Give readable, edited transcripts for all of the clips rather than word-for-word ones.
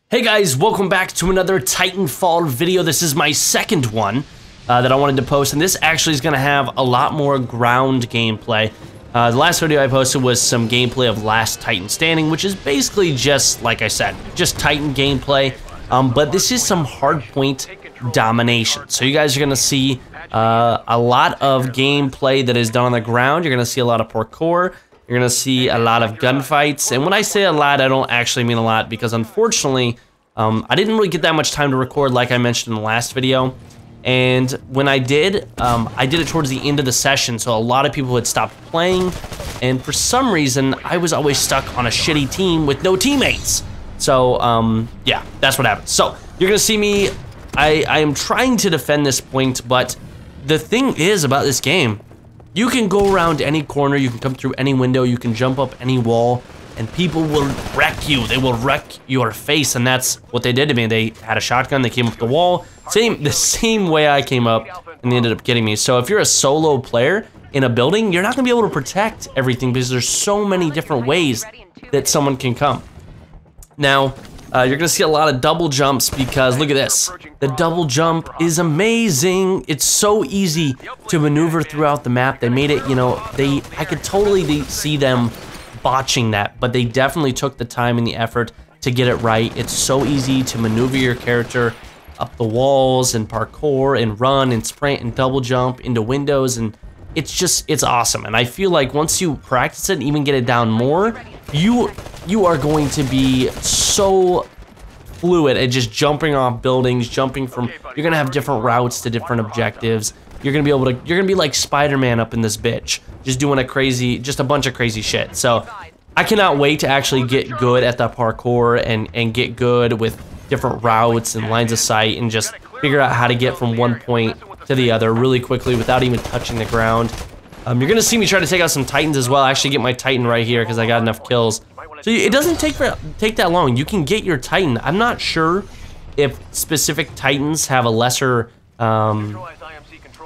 Hey guys, welcome back to another Titanfall video. This is my second one that I wanted to post, and this actually is going to have a lot more ground gameplay. The last video I posted was some gameplay of Last Titan Standing, which is basically just, like I said, just Titan gameplay, but this is some Hardpoint Domination. So you guys are going to see a lot of gameplay that is done on the ground. You're going to see a lot of parkour. You're going to see a lot of gunfights, and when I say a lot, I don't actually mean a lot, because unfortunately, I didn't really get that much time to record like I mentioned in the last video, and when I did it towards the end of the session, so a lot of people had stopped playing, and for some reason, I was always stuck on a shitty team with no teammates. So, yeah, that's what happened. So, you're going to see me, I am trying to defend this point, but the thing is about this game, you can go around any corner, you can come through any window, you can jump up any wall, and people will wreck you. They will wreck your face, and that's what they did to me. They had a shotgun, they came up the wall, the same way I came up, and they ended up getting me. So if you're a solo player in a building, you're not gonna be able to protect everything because there's so many different ways that someone can come. Now, you're gonna see a lot of double jumps because look at this. The double jump is amazing. It's so easy to maneuver throughout the map. They made it, you know, I could totally see them botching that, but they definitely took the time and the effort to get it right. It's so easy to maneuver your character up the walls and parkour and run and sprint and double jump into windows, and it's awesome. And I feel like once you practice it and even get it down more, you are going to be so fluid at just jumping off buildings, jumping from, you're gonna have different routes to different objectives. You're gonna be like Spider-Man up in this bitch, just doing just a bunch of crazy shit. So I cannot wait to actually get good at the parkour and get good with different routes and lines of sight and just figure out how to get from one point to the other really quickly without even touching the ground. You're gonna see me try to take out some Titans as well. I actually get my Titan right here because I got enough kills. So it doesn't take that long. You can get your Titan. I'm not sure if specific Titans have a lesser, I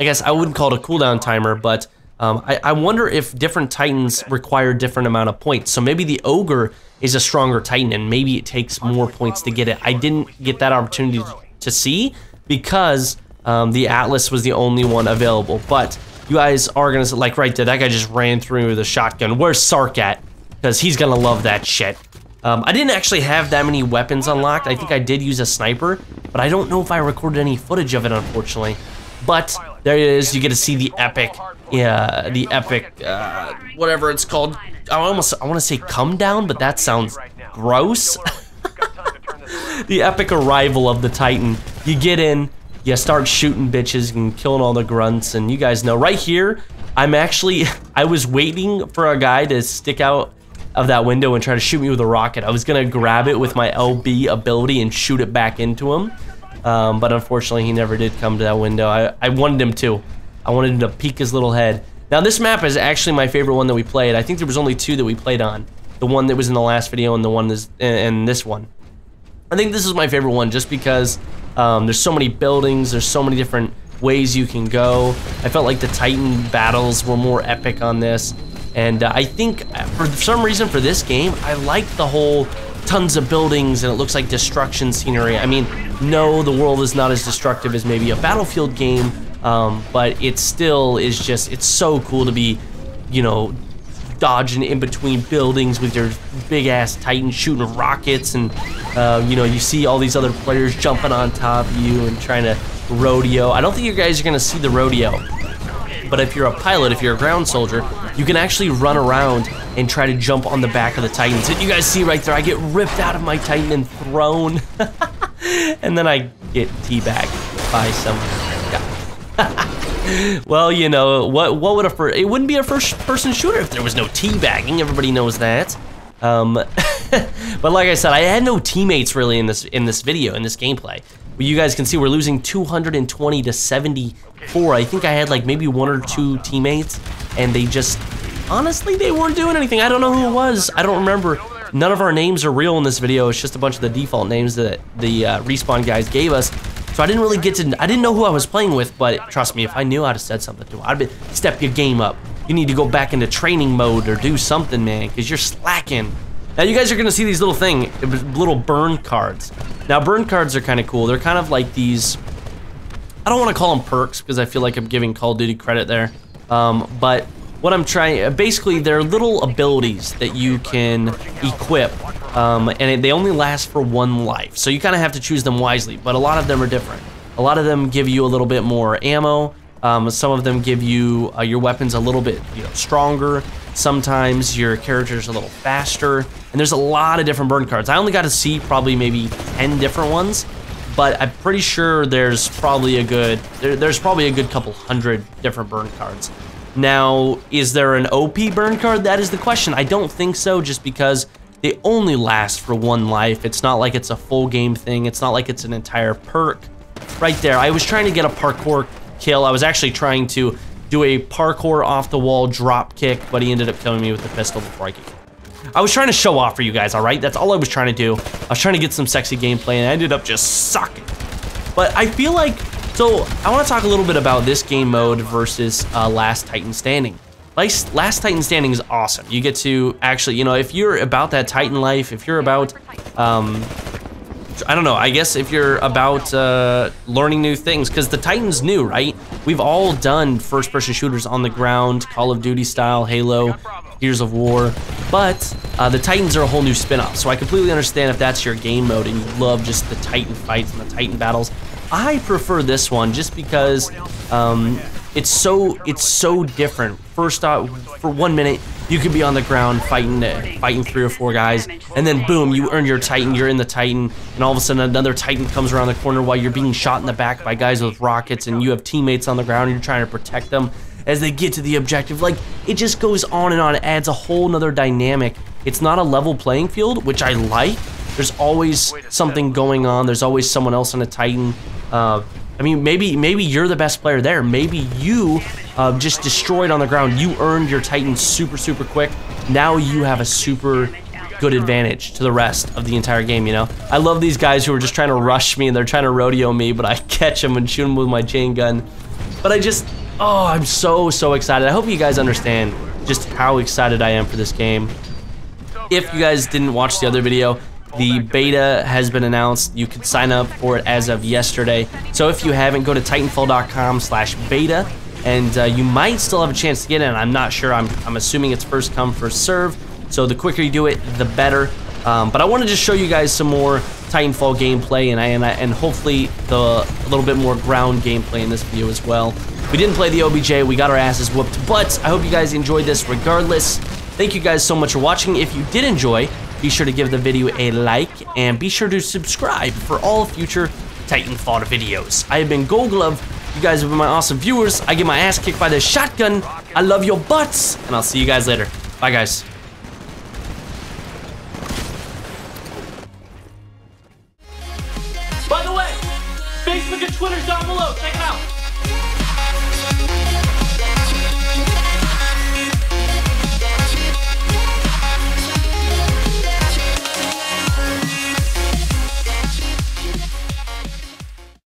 guess I wouldn't call it a cooldown timer, but I wonder if different Titans require different amount of points. So maybe the Ogre is a stronger Titan and maybe it takes more points to get it. I didn't get that opportunity to see because the Atlas was the only one available. But you guys are gonna, like right there, that guy just ran through the shotgun. Where's Sark at? Because he's gonna love that shit. I didn't actually have that many weapons unlocked. I think I did use a sniper, but I don't know if I recorded any footage of it, unfortunately. But there it is. You get to see the epic, whatever it's called. I want to say come down, but that sounds gross. The epic arrival of the Titan. You get in, you start shooting bitches and killing all the grunts, and you guys know right here. I was waiting for a guy to stick out of that window and try to shoot me with a rocket. I was gonna grab it with my LB ability and shoot it back into him, but unfortunately he never did come to that window. I wanted him to. I wanted him to peek his little head. Now this map is actually my favorite one that we played. I think there was only two that we played on. The one that was in the last video and the one and this one. I think this is my favorite one just because there's so many buildings, there's so many different ways you can go. I felt like the Titan battles were more epic on this. And I think for some reason for this game, I like the whole tons of buildings and it looks like destruction scenery. I mean, no, the world is not as destructive as maybe a Battlefield game, but it still is just, it's so cool to be, you know, dodging in between buildings with your big ass Titan shooting rockets, and you know, you see all these other players jumping on top of you and trying to rodeo. I don't think you guys are gonna see the rodeo, but if you're a pilot, if you're a ground soldier, you can actually run around and try to jump on the back of the Titans. And you guys see right there, I get ripped out of my Titan and thrown, and then I get teabagged by some guy. Well, you know, what would it wouldn't be a first-person shooter if there was no teabagging. Everybody knows that. But like I said, I had no teammates really in this video, in this gameplay. But you guys can see we're losing 220 to 74. I think I had like maybe one or two teammates, and they just, honestly, they weren't doing anything. I don't know who it was. I don't remember. None of our names are real in this video. It's just a bunch of the default names that the Respawn guys gave us. So I didn't really I didn't know who I was playing with, but trust me, if I knew, I'd have said something to him. I'd be, step your game up. You need to go back into training mode or do something, man, because you're slacking. Now you guys are gonna see these little burn cards. Now, burn cards are kind of cool. They're kind of like these, I don't want to call them perks because I feel like I'm giving Call of Duty credit there. But what I'm trying, basically they're little abilities that you can equip, and they only last for 1 life. So you kind of have to choose them wisely, but a lot of them are different. A lot of them give you a little bit more ammo. Some of them give you your weapons a little bit, stronger. Sometimes your character's a little faster, and there's a lot of different burn cards. I only got to see probably maybe 10 different ones, but I'm pretty sure there's probably a good couple hundred different burn cards. Now, is there an OP burn card? That is the question. I don't think so, just because they only last for 1 life. It's not like it's a full game thing. It's not like it's an entire perk. Right there, I was trying to get a parkour kill. I was actually trying to do a parkour off the wall drop kick, but he ended up killing me with the pistol before I could kill him. I was trying to show off for you guys, all right? That's all I was trying to do. I was trying to get some sexy gameplay, and I ended up just sucking. But I feel like, so I want to talk a little bit about this game mode versus Last Titan Standing. Last Titan Standing is awesome. You get to actually, if you're about that Titan life, if you're about, I don't know, I guess if you're about learning new things, because the Titan's new, right? We've all done first-person shooters on the ground, Call of Duty style, Halo, Gears of War, but the Titans are a whole new spin-off, so I completely understand if that's your game mode and you love just the Titan fights and the Titan battles. I prefer this one just because it's so different. First off, for 1 minute, you could be on the ground fighting 3 or 4 guys, and then boom, you earn your Titan, you're in the Titan, and all of a sudden another Titan comes around the corner while you're being shot in the back by guys with rockets, and you have teammates on the ground and you're trying to protect them as they get to the objective. Like, it just goes on and on. It adds a whole nother dynamic. It's not a level playing field, which I like. There's always something going on. There's always someone else on a Titan. I mean, maybe you're the best player there. Maybe you just destroyed on the ground. You earned your Titan super quick. Now you have a super good advantage to the rest of the entire game, I love these guys who are just trying to rush me and they're trying to rodeo me, but I catch them and shoot them with my chain gun. But I'm so excited. I hope you guys understand just how excited I am for this game. If you guys didn't watch the other video, the beta has been announced. You can sign up for it as of yesterday. So if you haven't, go to titanfall.com/beta, and you might still have a chance to get in. I'm not sure. I'm assuming it's first come, first serve. So the quicker you do it, the better. But I want to just show you guys some more Titanfall gameplay, and hopefully a little bit more ground gameplay in this video as well. We didn't play the OBJ. We got our asses whooped, but I hope you guys enjoyed this regardless. Thank you guys so much for watching. If you did enjoy, be sure to give the video a like, and be sure to subscribe for all future Titanfall videos. I have been GoldGlove. You guys have been my awesome viewers. I get my ass kicked by this shotgun. I love your butts, and I'll see you guys later. Bye, guys. By the way, Facebook and Twitter's down below. Check it out.